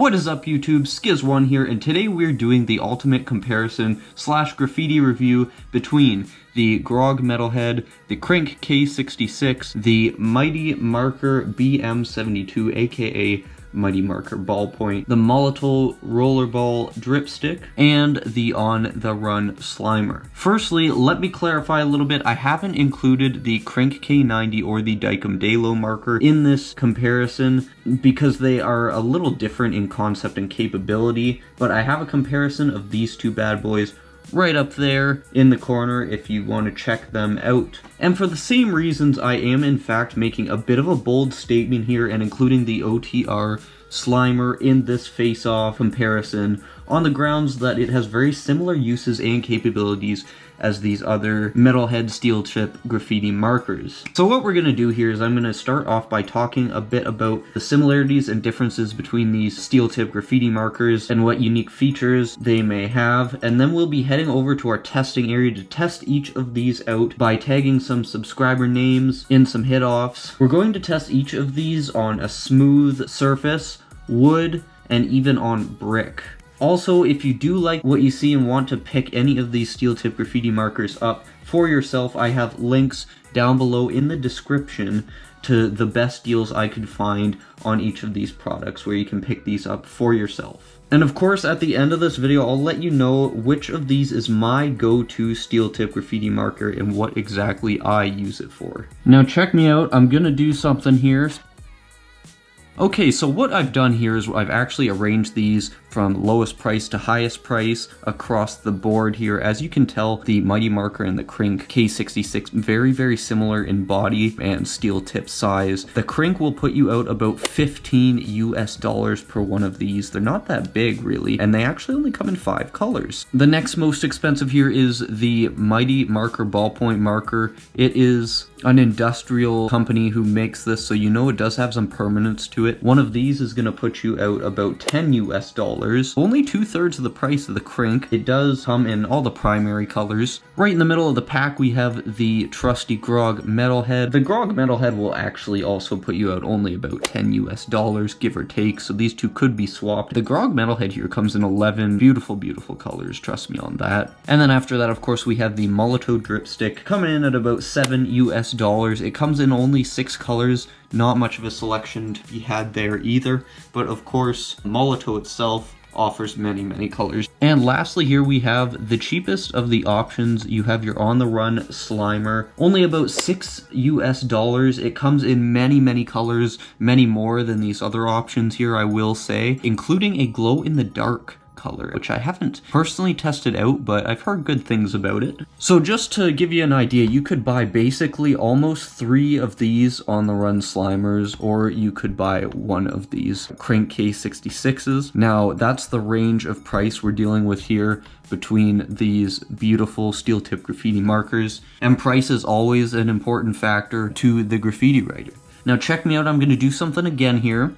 What is up YouTube, Sciz1 here, and today we're doing the ultimate comparison / graffiti review between the Grog Metalhead, the Krink K66, the Mighty Marker BM72 aka Mighty Marker Ballpoint, the Molotow Rollerball Dripstick, and the On The Run Slimer. Firstly, let me clarify a little bit. I haven't included the Krink K90 or the Diecom Dalo marker in this comparison because they are a little different in concept and capability, but I have a comparison of these two bad boys right up there in the corner if you want to check them out. And for the same reasons, I am in fact making a bit of a bold statement here and including the OTR Slimer in this face-off comparison on the grounds that it has very similar uses and capabilities as these other metalhead steel chip graffiti markers. So what we're going to do here is I'm going to start off by talking a bit about the similarities and differences between these steel tip graffiti markers and what unique features they may have, and then we'll be heading over to our testing area to test each of these out by tagging some subscriber names in some hit-offs. We're going to test each of these on a smooth surface, wood, and even on brick. Also, if you do like what you see and want to pick any of these steel tip graffiti markers up for yourself, I have links down below in the description to the best deals I could find on each of these products where you can pick these up for yourself. And of course, at the end of this video, I'll let you know which of these is my go-to steel tip graffiti marker and what exactly I use it for. Now check me out, I'm gonna do something here. Okay, so what I've done here is I've actually arranged these from lowest price to highest price across the board here. As you can tell, the Mighty Marker and the Krink K66 very similar in body and steel tip size. The Krink will put you out about $15 US per one of these. They're not that big really, and they actually only come in 5 colors. The next most expensive here is the Mighty Marker Ballpoint marker. It is an industrial company who makes this, so you know it does have some permanence to it. One of these is going to put you out about $10 US. Only 2/3 of the price of the Krink. It does come in all the primary colors. Right in the middle of the pack we have the trusty Grog Metalhead. The Grog Metalhead will actually also put you out only about $10 US, give or take, so these two could be swapped. The Grog Metalhead here comes in 11 beautiful colors, trust me on that. And then after that, of course, we have the Molotow Dripstick coming in at about $7 US. It comes in only 6 colors, not much of a selection to be had there either, but of course, Molotow itself offers many colors. And lastly here we have the cheapest of the options. You have your On The Run Slimer, only about $6 US. It comes in many colors, many more than these other options here, I will say, including a glow-in-the-dark color, which I haven't personally tested out, but I've heard good things about it. So just to give you an idea, you could buy basically almost 3 of these On The Run Slimers, or you could buy one of these Krink K66s. Now, that's the range of price we're dealing with here between these beautiful steel tip graffiti markers, and price is always an important factor to the graffiti writer. Now check me out, I'm going to do something again here.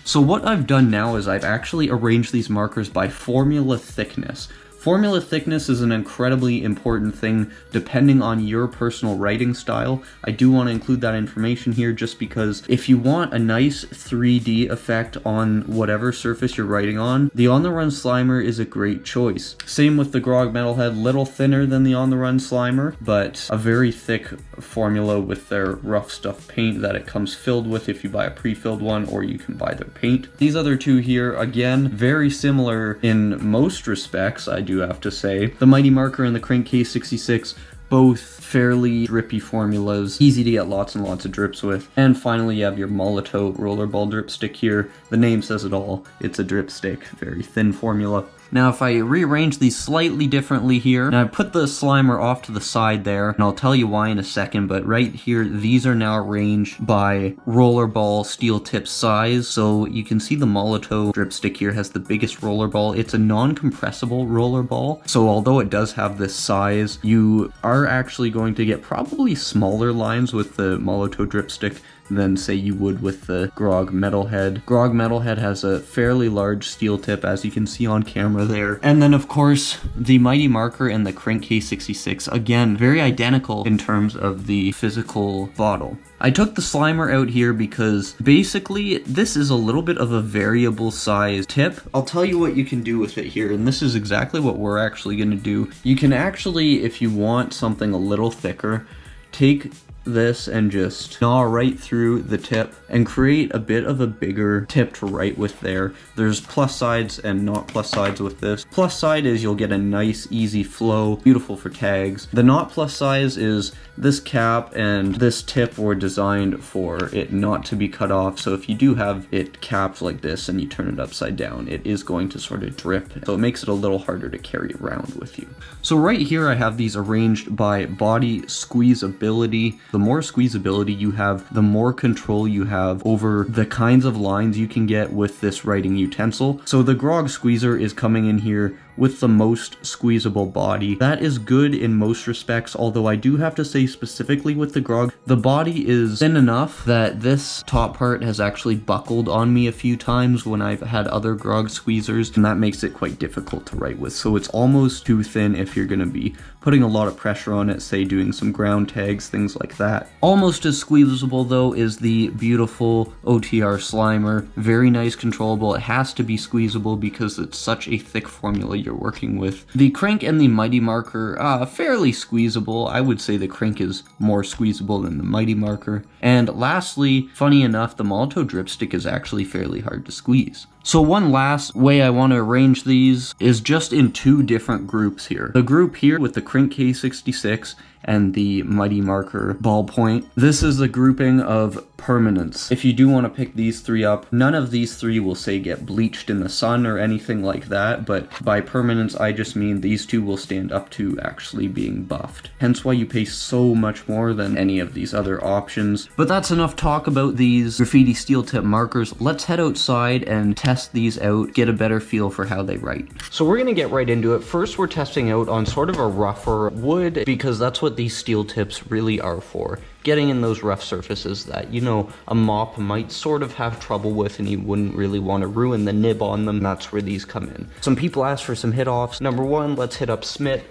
So what I've done now is I've actually arranged these markers by formula thickness. Formula thickness is an incredibly important thing depending on your personal writing style. I do want to include that information here just because if you want a nice 3D effect on whatever surface you're writing on, the On The Run Slimer is a great choice. Same with the Grog Metalhead, little thinner than the On The Run Slimer, but a very thick formula with their rough stuff paint that it comes filled with if you buy a pre-filled one, or you can buy their paint. These other two here, again, very similar in most respects, I do have to say. The Mighty Marker and the Krink K66, both fairly drippy formulas, easy to get lots and lots of drips with. And finally, you have your Molotow Rollerball Dripstick here. The name says it all. It's a dripstick, very thin formula. Now if I rearrange these slightly differently here, and I put the Slimer off to the side there, and I'll tell you why in a second, but right here, these are now arranged by rollerball steel tip size. So you can see the Molotow Dripstick here has the biggest rollerball. It's a non-compressible rollerball, so although it does have this size, you are actually going to get probably smaller lines with the Molotow Dripstick than say you would with the Grog Metalhead. Grog Metalhead has a fairly large steel tip, as you can see on camera there. And then of course, the Mighty Marker and the Krink K66, again, very identical in terms of the physical bottle. I took the Slimer out here because basically this is a little bit of a variable size tip. I'll tell you what you can do with it here, and this is exactly what we're actually going to do. You can actually, if you want something a little thicker, take this and just gnaw right through the tip and create a bit of a bigger tip to write with there. There's plus sides and not plus sides with this. Plus side is you'll get a nice easy flow, beautiful for tags. The not plus size is this cap and this tip were designed for it not to be cut off, so if you do have it capped like this and you turn it upside down, it is going to sort of drip, so it makes it a little harder to carry around with you. So right here I have these arranged by body squeezability. The more squeezability you have, the more control you have over the kinds of lines you can get with this writing utensil. So the Grog squeezer is coming in here with the most squeezable body. That is good in most respects, although I do have to say specifically with the Grog, the body is thin enough that this top part has actually buckled on me a few times when I've had other Grog squeezers, and that makes it quite difficult to write with. So it's almost too thin if you're going to be putting a lot of pressure on it, say doing some ground tags, things like that. Almost as squeezable though is the beautiful OTR Slimer. Very nice controllable. It has to be squeezable because it's such a thick formula you're working with. The Krink and the Mighty Marker, fairly squeezable. I would say the Krink is more squeezable than the Mighty Marker. And lastly, funny enough, the Molotow dripstick is actually fairly hard to squeeze. So one last way I want to arrange these is just in two different groups here. The group here with the Krink K66 and the Mighty Marker ballpoint. This is the grouping of permanence. If you do want to pick these three up, none of these three will say get bleached in the sun or anything like that, but by permanence I just mean these two will stand up to actually being buffed. Hence why you pay so much more than any of these other options. But that's enough talk about these graffiti steel tip markers. Let's head outside and test these out, get a better feel for how they write. So we're gonna get right into it. First we're testing out on sort of a rougher wood, because that's what these steel tips really are for. Getting in those rough surfaces that, you know, a mop might sort of have trouble with and you wouldn't really want to ruin the nib on them. That's where these come in. Some people ask for some hit offs. Number one, let's hit up Smith.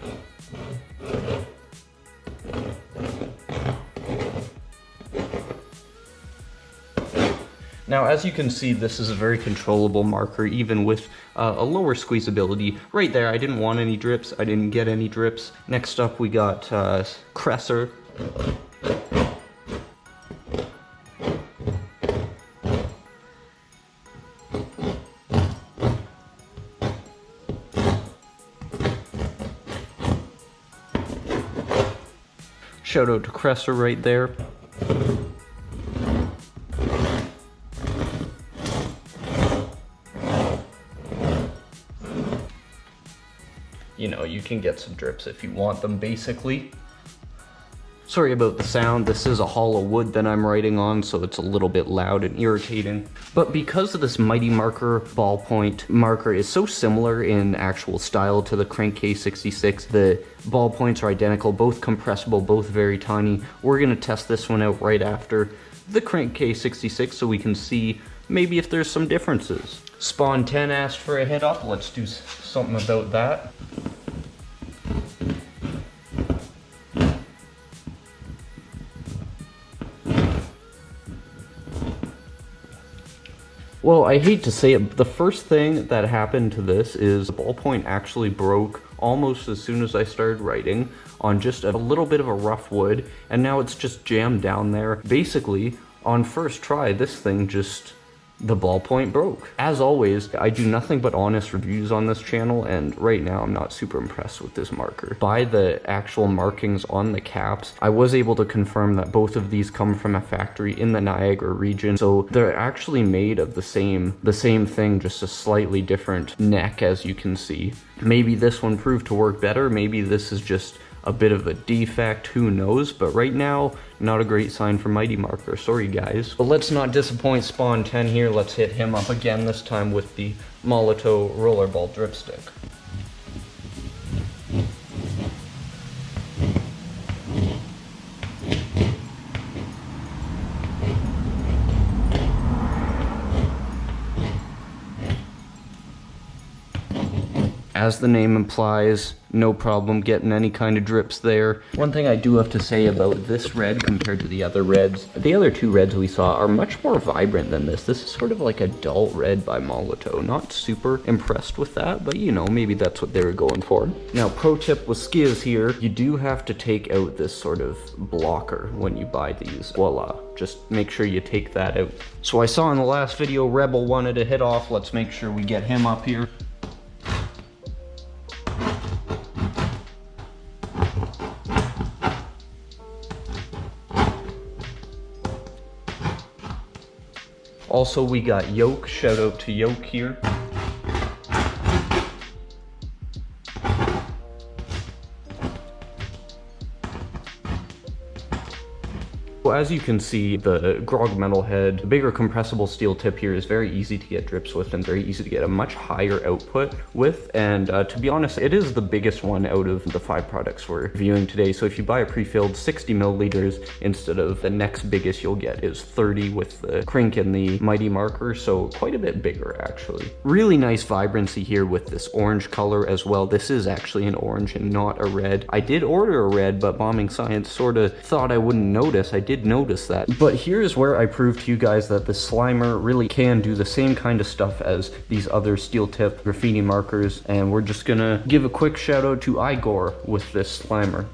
Now, as you can see, this is a very controllable marker, even with a lower squeezability. Right there, I didn't want any drips. I didn't get any drips. Next up, we got Cresser. Shout out to Cresser right there. You know, you can get some drips if you want them, basically. Sorry about the sound, this is a hollow wood that I'm writing on, so it's a little bit loud and irritating. But because of this Mighty Marker ballpoint marker is so similar in actual style to the Krink K66, the ballpoints are identical, both compressible, both very tiny. We're gonna test this one out right after the Krink K66 so we can see maybe if there's some differences. Spawn 10 asked for a hit up, let's do something about that. Well, I hate to say it, but the first thing that happened to this is the ballpoint actually broke almost as soon as I started writing on just a little bit of a rough wood, and now it's just jammed down there. Basically, on first try, this thing just, the ballpoint broke. As always, I do nothing but honest reviews on this channel, and right now I'm not super impressed with this marker. By the actual markings on the caps, I was able to confirm that both of these come from a factory in the Niagara region, so they're actually made of the same thing, just a slightly different neck, as you can see. Maybe this one proved to work better, maybe this is just a bit of a defect, who knows, but right now, not a great sign for Mighty Marker, sorry guys. But let's not disappoint Spawn 10 here, let's hit him up again, this time with the Molotow rollerball dripstick. As the name implies, no problem getting any kind of drips there. One thing I do have to say about this red compared to the other reds, the other two reds we saw are much more vibrant than this. This is sort of like a dull red by Molotow. Not super impressed with that, but you know, maybe that's what they were going for. Now, pro tip with Sciz here, you do have to take out this sort of blocker when you buy these. Voila. Just make sure you take that out. So I saw in the last video, Rebel wanted to hit off. Let's make sure we get him up here. Also, we got Yoke. Shout out to Yoke here. Well, as you can see, the Grog metal head, the bigger compressible steel tip here is very easy to get drips with and very easy to get a much higher output with. And to be honest, it is the biggest one out of the 5 products we're reviewing today. So if you buy a pre-filled 60 milliliters instead of the next biggest you'll get is 30 with the Krink and the Mighty Marker. So quite a bit bigger actually. Really nice vibrancy here with this orange color as well. This is actually an orange and not a red. I did order a red, but Bombing Science sort of thought I wouldn't notice. I did notice that. But here's where I prove to you guys that the Slimer really can do the same kind of stuff as these other steel tip graffiti markers, and we're just gonna give a quick shout out to Igor with this Slimer.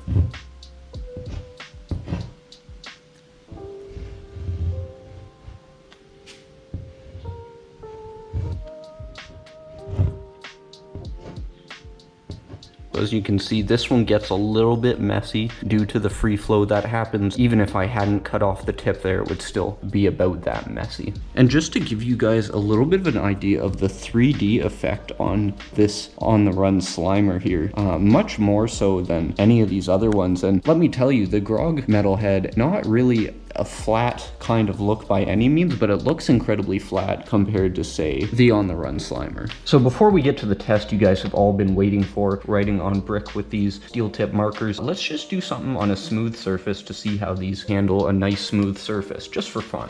As you can see, this one gets a little bit messy due to the free flow that happens. Even if I hadn't cut off the tip there, it would still be about that messy. And just to give you guys a little bit of an idea of the 3D effect on this on the run Slimer here, much more so than any of these other ones. And let me tell you, the Grog metalhead, not really a flat kind of look by any means, but it looks incredibly flat compared to, say, the On the Run Slimer. So before we get to the test you guys have all been waiting for, writing on brick with these steel tip markers, let's just do something on a smooth surface to see how these handle a nice smooth surface, just for fun.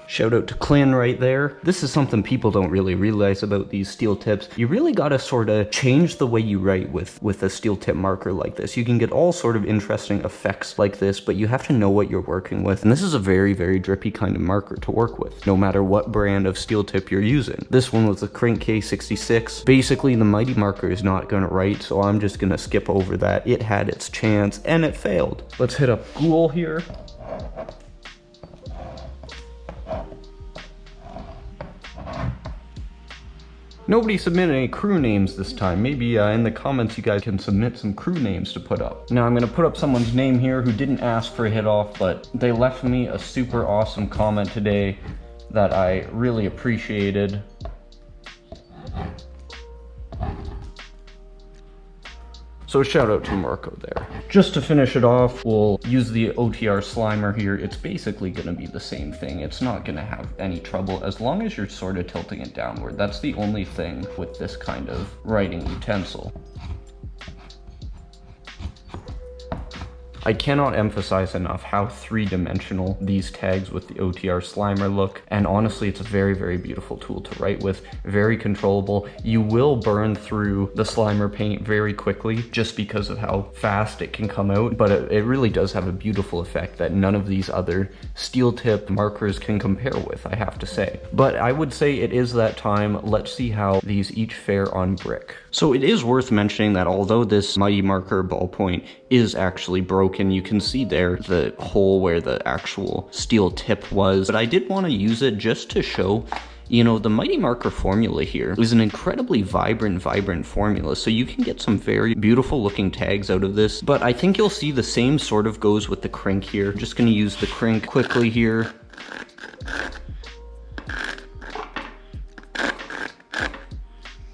Shout out to Clint right there. This is something people don't really realize about these steel tips. You really gotta sort of change the way you write with a steel tip marker like this. You can get all sort of interesting effects like this, but you have to know what you're working with. And this is a very, very drippy kind of marker to work with, no matter what brand of steel tip you're using. This one was the Krink K66. Basically, the Mighty Marker is not gonna write, so I'm just gonna skip over that. It had its chance, and it failed. Let's hit up Ghoul here. Nobody submitted any crew names this time. Maybe in the comments you guys can submit some crew names to put up. Now I'm gonna put up someone's name here who didn't ask for a hit off, but they left me a super awesome comment today that I really appreciated. So shout out to Marco there. Just to finish it off, we'll use the OTR Slimer here. It's basically gonna be the same thing. It's not gonna have any trouble as long as you're sort of tilting it downward. That's the only thing with this kind of writing utensil. I cannot emphasize enough how three-dimensional these tags with the OTR Slimer look, and honestly it's a very, very beautiful tool to write with, very controllable. You will burn through the Slimer paint very quickly just because of how fast it can come out, but it really does have a beautiful effect that none of these other steel tip markers can compare with, I have to say. But I would say it is that time. Let's see how these each fare on brick. So it is worth mentioning that although this Mighty Marker ballpoint is actually broken, you can see there the hole where the actual steel tip was, but I did want to use it just to show, you know, the Mighty Marker formula here is an incredibly vibrant formula, so you can get some very beautiful looking tags out of this. But I think you'll see the same sort of goes with the Krink here. I'm just going to use the Krink quickly here.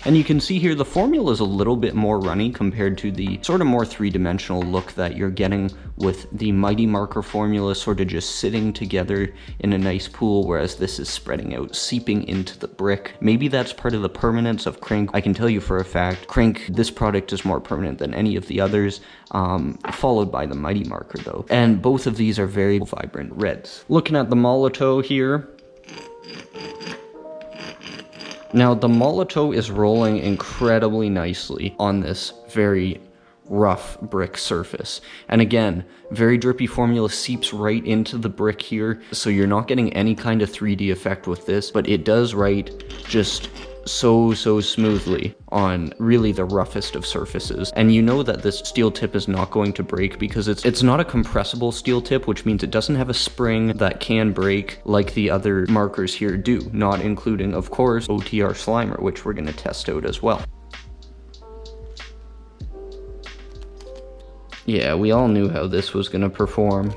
And you can see here the formula is a little bit more runny compared to the sort of more three-dimensional look that you're getting with the Mighty Marker formula sort of just sitting together in a nice pool, whereas this is spreading out, seeping into the brick. Maybe that's part of the permanence of Krink. I can tell you for a fact, Krink, this product is more permanent than any of the others, followed by the Mighty Marker though. And both of these are very vibrant reds. Looking at the Molotow here, now the Molotow is rolling incredibly nicely on this very rough brick surface. And again, very drippy formula seeps right into the brick here, so you're not getting any kind of 3D effect with this, but it does write just so smoothly on really the roughest of surfaces. And you know that this steel tip is not going to break because it's not a compressible steel tip, which means it doesn't have a spring that can break like the other markers here do, not including, of course, OTR Slimer, which we're going to test out as well. Yeah, we all knew how this was going to perform.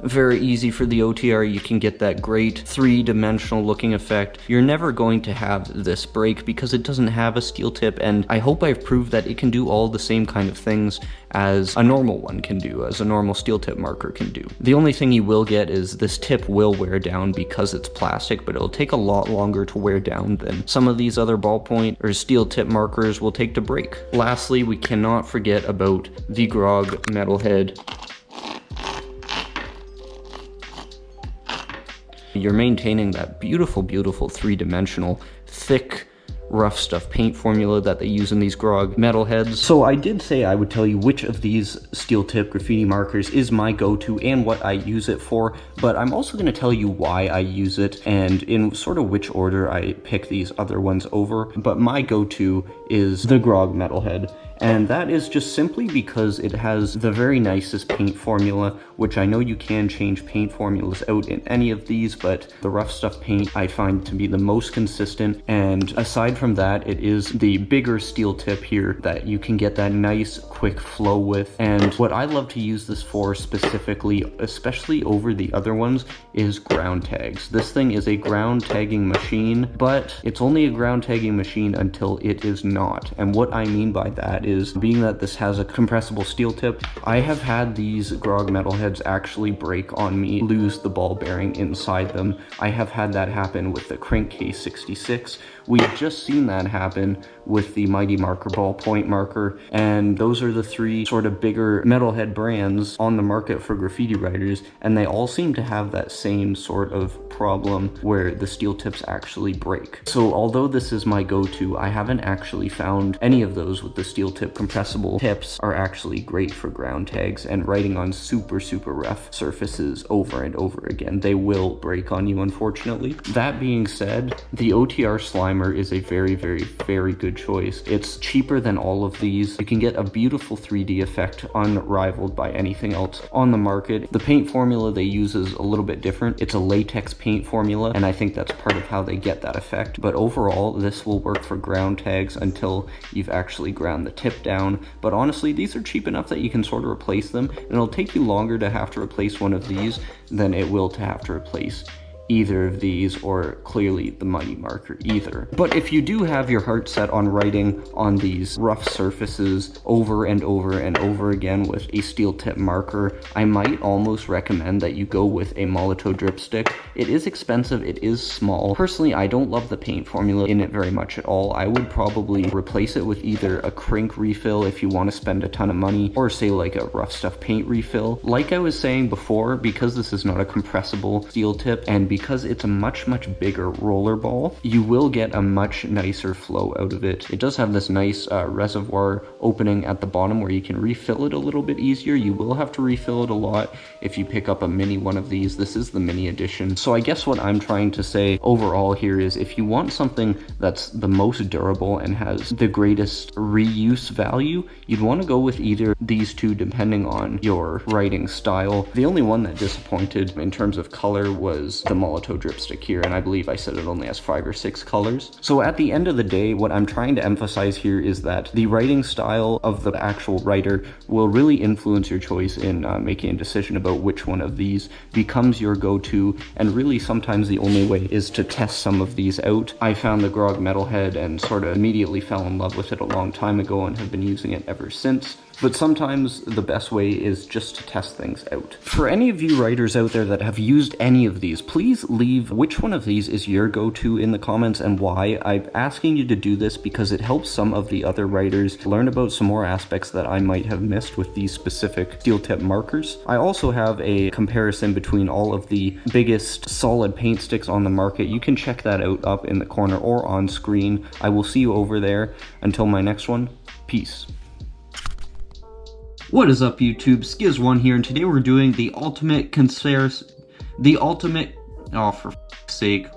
Very easy for the OTR, you can get that great three-dimensional looking effect. You're never going to have this break because it doesn't have a steel tip, and I hope I've proved that it can do all the same kind of things as a normal one can do, as a normal steel tip marker can do. The only thing you will get is this tip will wear down because it's plastic, but it'll take a lot longer to wear down than some of these other ballpoint or steel tip markers will take to break. Lastly, we cannot forget about the Grog metalhead. You're maintaining that beautiful three-dimensional, thick, rough stuff paint formula that they use in these Grog metalheads. So I did say I would tell you which of these steel tip graffiti markers is my go-to and what I use it for, but I'm also going to tell you why I use it and in sort of which order I pick these other ones over. But my go-to is the Grog metalhead. And that is just simply because it has the very nicest paint formula, which I know you can change paint formulas out in any of these, but the rough stuff paint I find to be the most consistent. And aside from that, it is the bigger steel tip here that you can get that nice quick flow with. And what I love to use this for specifically, especially over the other ones, is ground tags. This thing is a ground tagging machine, but it's only a ground tagging machine until it is not. And what I mean by that is, being that this has a compressible steel tip, I have had these Grog metalheads actually break on me, lose the ball bearing inside them. I have had that happen with the Krink K66. We've just seen that happen with the Mighty Marker ballpoint marker, and those are the three sort of bigger metalhead brands on the market for graffiti writers, and they all seem to have that same sort of problem where the steel tips actually break. So although this is my go-to, I haven't actually found any of those with the steel tip compressible tips are actually great for ground tags and writing on super rough surfaces over and over again. They will break on you, unfortunately. That being said, the OTR Slimer is a very good choice. It's cheaper than all of these. You can get a beautiful 3D effect unrivaled by anything else on the market. The paint formula they use is a little bit different. It's a latex paint formula, and I think that's part of how they get that effect. But overall, this will work for ground tags until you've actually ground the tip down. But honestly, these are cheap enough that you can sort of replace them, and it'll take you longer to have to replace one of these than it will to have to replace either of these, or clearly the Mighty Marker either. But if you do have your heart set on writing on these rough surfaces over and over again with a steel tip marker, I might almost recommend that you go with a Molotow dripstick. It is expensive, it is small. Personally, I don't love the paint formula in it very much at all. I would probably replace it with either a Krink refill if you want to spend a ton of money, or say like a rough stuff paint refill. Like I was saying before, because this is not a compressible steel tip, and because it's a much bigger roller ball, you will get a much nicer flow out of it. It does have this nice reservoir opening at the bottom where you can refill it a little bit easier. You will have to refill it a lot if you pick up a mini one of these. This is the mini edition. So I guess what I'm trying to say overall here is, if you want something that's the most durable and has the greatest reuse value, you'd want to go with either these two depending on your writing style. The only one that disappointed in terms of color was the Molotow dripstick here, and I believe I said it only has 5 or 6 colors. So at the end of the day, what I'm trying to emphasize here is that the writing style of the actual writer will really influence your choice in making a decision about which one of these becomes your go-to, and really sometimes the only way is to test some of these out. I found the Grog Metalhead and sort of immediately fell in love with it a long time ago and have been using it ever since. But sometimes the best way is just to test things out. For any of you writers out there that have used any of these, please leave which one of these is your go-to in the comments and why. I'm asking you to do this because it helps some of the other writers learn about some more aspects that I might have missed with these specific steel tip markers. I also have a comparison between all of the biggest solid paint sticks on the market. You can check that out up in the corner or on screen. I will see you over there. Until my next one, peace. What is up, YouTube? Sciz1 here, and today we're doing the ultimate comparison. Oh, for f***'s sake.